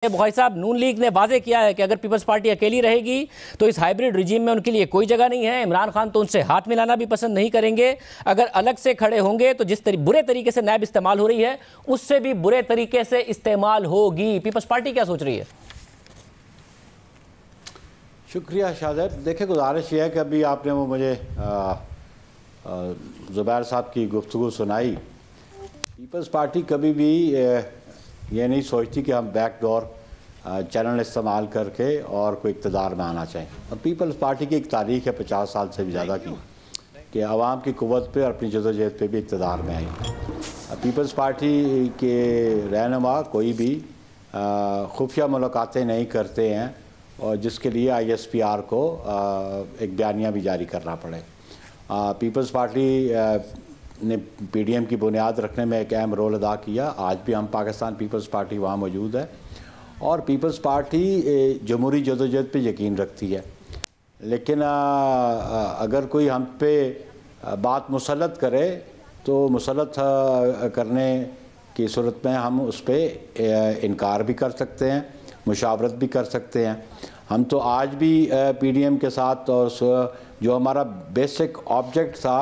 बुखारी साहब, नून लीग ने वाजे किया है कि अगर पीपल्स पार्टी अकेली रहेगी तो इस हाइब्रिड रिजीम में उनके लिए कोई जगह नहीं है। इमरान खान तो उनसे हाथ मिलाना भी पसंद नहीं करेंगे। अगर अलग से खड़े होंगे तो बुरे तरीके से नैब इस्तेमाल हो रही है, उससे भी बुरे तरीके से इस्तेमाल होगी। पीपल्स पार्टी क्या सोच रही है? शुक्रिया शाहजेब। देखिए, गुजारिश ये है कि अभी आपने वो मुझे ज़ुबैर साहब की गुफ्तगू सुनाई। पीपल्स पार्टी कभी भी ये नहीं सोचती कि हम बैकडोर चैनल इस्तेमाल करके और कोई इक़्तिदार में आना चाहें। और पीपल्स पार्टी की एक तारीख़ है 50 साल से भी ज़्यादा की कि आवाम की क़ुव्वत पे और अपनी जदोजहद पे भी इक़्तिदार में आई। पीपल्स पार्टी के रहनुमा कोई भी खुफिया मुलाकातें नहीं करते हैं और जिसके लिए ISPR को एक बयानिया भी जारी करना पड़े। पीपल्स पार्टी ने PDM की बुनियाद रखने में एक अहम रोल अदा किया। आज भी हम पाकिस्तान पीपल्स पार्टी वहाँ मौजूद है और पीपल्स पार्टी जमहूरी जदोजहद पे यकीन रखती है। लेकिन अगर कोई हम पे बात मुसल्लत करे तो मुसल्लत करने की सूरत में हम उस पर इनकार भी कर सकते हैं, मुशावरत भी कर सकते हैं। हम तो आज भी PDM के साथ और जो हमारा बेसिक ऑब्जेक्ट था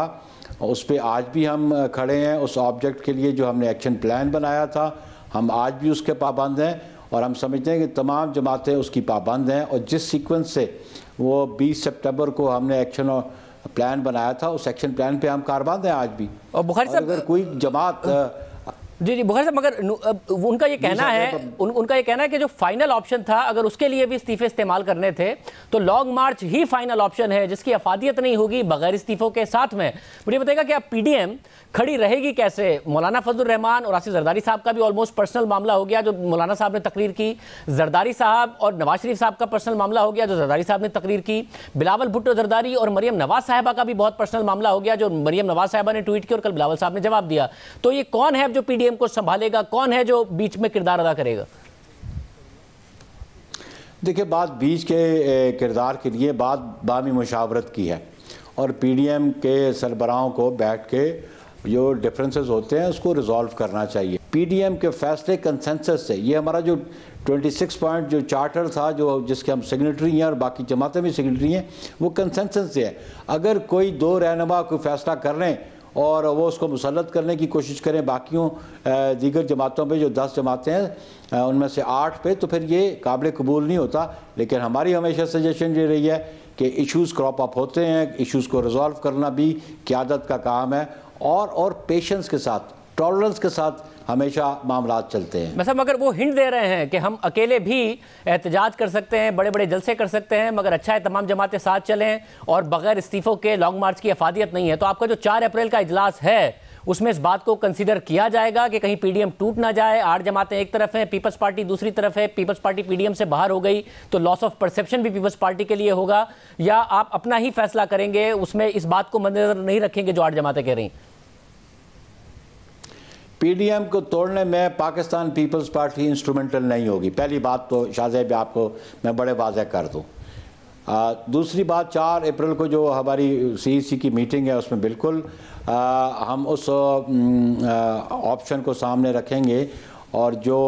उस पर आज भी हम खड़े हैं। उस ऑब्जेक्ट के लिए जो हमने एक्शन प्लान बनाया था हम आज भी उसके पाबंद हैं और हम समझते हैं कि तमाम जमातें उसकी पाबंद हैं। और जिस सीक्वेंस से वो 20 सितंबर को हमने एक्शन प्लान बनाया था उस एक्शन प्लान पे हम कारबंद हैं आज भी। और बुखारी साहब, अगर कोई जमात जी बुखारी साहब, मगर उनका ये कहना है उनका ये कहना है कि जो फाइनल ऑप्शन था अगर उसके लिए भी इस्तीफे इस्तेमाल करने थे तो लॉन्ग मार्च ही फाइनल ऑप्शन है जिसकी अफादियत नहीं होगी बगैर इस्तीफों के। साथ में मुझे बताएगा कि अब PDM खड़ी रहेगी कैसे? मौलाना फजलुर रहमान और आसिफ जरदारी साहब का भी ऑलमोस्ट पर्सनल मामला हो गया जो मौलाना साहब ने तकरीर की, जरदारी साहब और नवाज शरीफ साहब का पर्सनल मामला हो गया जो जरदारी साहब ने तकरीर की, बिलावल भुट्टो जरदारी और मरियम नवाज साहिबा का भी बहुत पर्सनल मामला हो गया जो मरियम नवाज साहिबा ने ट्वीट किया और कल बिलावल साहब ने जवाब दिया। तो ये कौन है जो PDM को संभालेगा, कौन है जो बीच में किरदार अदा करेगा? देखिए, बात बीच के किरदार के लिए बात बामी मुशावरत की है और PDM के सरबराहों को बैठ के जो डिफरेंसेस होते हैं उसको रिजॉल्व करना चाहिए। PDM के फैसले कंसेंसस से, ये हमारा जो 26 पॉइंट जो चार्टर था जो जिसके हम सिग्नेटरी हैं और बाकी जमातें भी सिग्नेटरी हैं, वो कंसेंसस से है। अगर कोई दो रहनुमा कोई फैसला कर लें और वो उसको मुसल्लत करने की कोशिश करें बाकियों दीगर जमातों पे जो 10 जमातें हैं उनमें से 8 पे, तो फिर ये काबिल कबूल नहीं होता। लेकिन हमारी हमेशा सजेशन ये रही है कि इश्यूज़ क्रॉप अप होते हैं, इश्यूज़ को रिजॉल्व करना भी क़यादत का काम है और पेशेंस के साथ, टॉलरेंस के साथ हमेशा मामलात चलते हैं। मतलब अगर वो हिंट दे रहे हैं कि हम अकेले भी एहतजाज कर सकते हैं, बड़े बड़े जलसे कर सकते हैं, मगर अच्छा है तमाम जमातें साथ चलें और बगैर इस्तीफों के लॉन्ग मार्च की अफादियत नहीं है, तो आपका जो 4 अप्रैल का इजलास है उसमें इस बात को कंसीडर किया जाएगा कि कहीं PDM टूट ना जाए? 8 जमातें एक तरफ हैं, पीपल्स पार्टी दूसरी तरफ है, पीपल्स पार्टी PDM से बाहर हो गई तो लॉस ऑफ परसेप्शन भी पीपल्स पार्टी के लिए होगा, या आप अपना ही फैसला करेंगे, उसमें इस बात को मद्देनजर नहीं रखेंगे जो 8 जमातें कह रही? PDM को तोड़ने में पाकिस्तान पीपल्स पार्टी इंस्ट्रूमेंटल नहीं होगी। पहली बात तो शाहजेब आपको मैं बड़े वाज़ेह कर दूँ। दूसरी बात, 4 अप्रैल को जो हमारी CEC की मीटिंग है उसमें बिल्कुल हम उस ऑप्शन को सामने रखेंगे और जो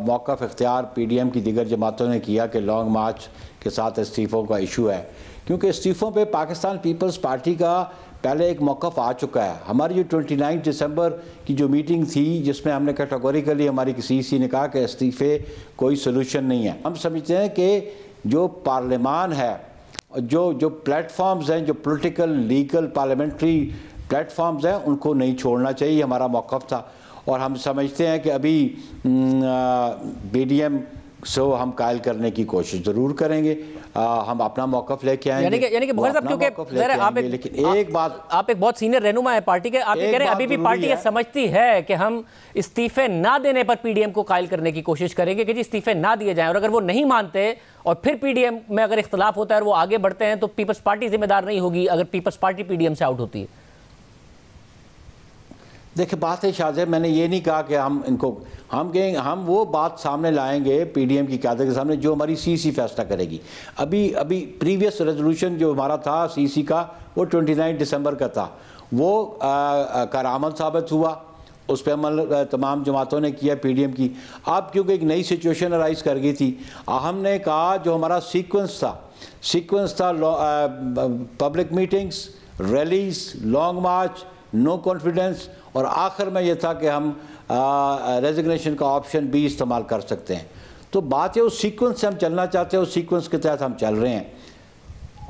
मौक़िफ़ इख्तियार PDM की दीगर जमातों ने किया कि लॉन्ग मार्च के साथ इस्तीफ़ों का इशू है, क्योंकि इस्तीफ़ों पे पाकिस्तान पीपल्स पार्टी का पहले एक मौक़िफ़ आ चुका है। हमारी जो 29 दिसंबर की जो मीटिंग थी जिसमें हमने कैटेगोरिकली हमारी CEC ने कहा कि इस्तीफ़े कोई सलूशन नहीं है। हम समझते हैं कि जो पार्लियामान है, जो प्लेटफॉर्म्स हैं, जो पॉलिटिकल लीगल पार्लियामेंट्री प्लेटफॉर्म्स हैं, उनको नहीं छोड़ना चाहिए, हमारा मौक़िफ़ था। और हम समझते हैं कि अभी PDM सो हम कायल करने की कोशिश ज़रूर करेंगे। हम अपना मौक़िफ़ लेके आएंगे। यानी कि बुखारी साहब, क्योंकि लेकिन एक बात, आप एक बहुत सीनियर रहनुमा है पार्टी के, आप ये कह रहे हैं अभी भी पार्टी ये समझती है कि हम इस्तीफे ना देने पर PDM को कायल करने की कोशिश करेंगे कि जी इस्तीफे ना दिए जाएं, और अगर वो नहीं मानते और फिर PDM में अगर इख्तलाफ होता है और वो आगे बढ़ते हैं तो पीपल्स पार्टी जिम्मेदार नहीं होगी अगर पीपल्स पार्टी PDM से आउट होती है? देखिए, बात है शाहजेब, मैंने ये नहीं कहा कि हम इनको हम कहेंगे, हम वो बात सामने लाएंगे PDM की क़यादत के सामने जो हमारी CEC फैसला करेगी। अभी प्रीवियस रेजोल्यूशन जो हमारा था CEC का वो 29 दिसंबर का था, वो करामत साबित हुआ उस पर अमल तमाम जमातों ने किया, पीडीएम की। अब क्योंकि एक नई सिचुएशन अराइज कर गई थी, हमने कहा जो हमारा सीक्वेंस था पब्लिक मीटिंग्स, रैलीज, लॉन्ग मार्च, नो कॉन्फिडेंस, और आखिर में यह था कि हम रेजिग्नेशन का ऑप्शन भी इस्तेमाल कर सकते हैं। तो बात है उस सीक्वेंस से हम चलना चाहते हैं, उस सीक्वेंस के तहत हम चल रहे हैं,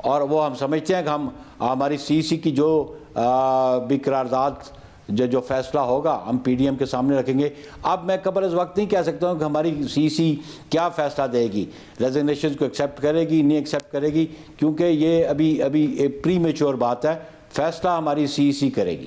और वो हम समझते हैं कि हम हमारी सीसी की जो भी करारदाद जो फैसला होगा हम पीडीएम के सामने रखेंगे। अब मैं कबल इस वक्त नहीं कह सकता हूँ कि हमारी सीसी क्या फैसला देगी, रेजिग्नेशन को एक्सेप्ट करेगी नहीं एक्सेप्ट करेगी, क्योंकि ये अभी प्री मैच्योर बात है। फैसला हमारी सीसी करेगी।